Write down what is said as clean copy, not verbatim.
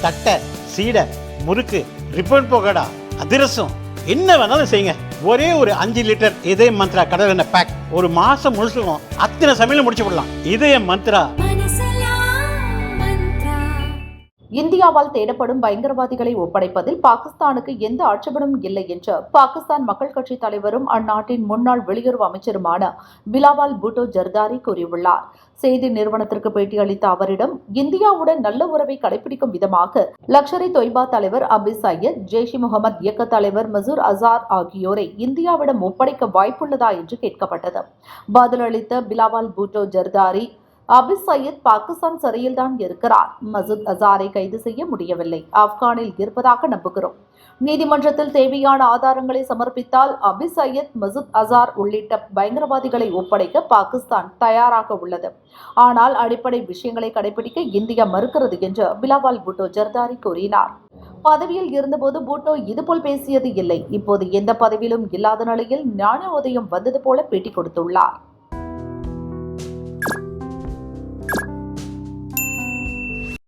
தட்டை, சீடை, முறுக்கு, ரிப்பன் பக்கோடா, அதிரசம், என்ன வேணாலும் செய்யுங்க. ஒரே ஒரு 5 லிட்டர் இதய மந்த்ரா கடல் எண்ணெய் பேக் ஒரு மாசம் முழுசுக்கும் அத்தனை சமையலும் முடிச்சு விடலாம். இதய மந்த்ரா. இந்தியாவால் தேடப்படும் பயங்கரவாதிகளை ஒப்படைப்பதில் பாகிஸ்தானுக்கு எந்த ஆட்சேபனும் இல்லை என்று பாகிஸ்தான் மக்கள் கட்சி தலைவரும் அந்நாட்டின் முன்னாள் வெளியுறவு அமைச்சருமான பிலாவல் பூட்டோ ஜர்தாரி கூறியுள்ளார். செய்தி நிறுவனத்திற்கு பேட்டியளித்த அவரிடம், இந்தியாவுடன் நல்ல உறவை கடைபிடிக்கும் விதமாக லஷ்கர்-இ-தொய்பா தலைவர் அபிஸ் சையத், ஜெய்ஷ்-இ-முகமது இயக்க தலைவர் மசூத் அசார் ஆகியோரை இந்தியாவிடம் ஒப்படைக்க வாய்ப்புள்ளதா என்று கேட்கப்பட்டது. பதிலளித்த பிலாவல் பூட்டோ ஜர்தாரி, அபிஸ் சையத் பாகிஸ்தான் சிறையில்தான் இருக்கிறார். மசூத் அசாரை கைது செய்ய முடியவில்லை. ஆப்கானில் இருப்பதாக நம்புகிறோம். நீதிமன்றத்தில் தேவையான ஆதாரங்களை சமர்ப்பித்தால் அபிஸ் சையத், மசூத் அசார் உள்ளிட்ட பயங்கரவாதிகளை ஒப்படைக்க பாகிஸ்தான் தயாராக உள்ளது. ஆனால் அடிப்படை விஷயங்களை கடைபிடிக்க இந்தியா மறுக்கிறது என்று பிலாவல் பூட்டோ ஜர்தாரி கூறினார். பதவியில் இருந்தபோது பூட்டோ இதுபோல் பேசியது இல்லை. இப்போது எந்த பதவியிலும் இல்லாத நிலையில் ஞான உதயம் வந்தது போல பேட்டி கொடுத்துள்ளார்.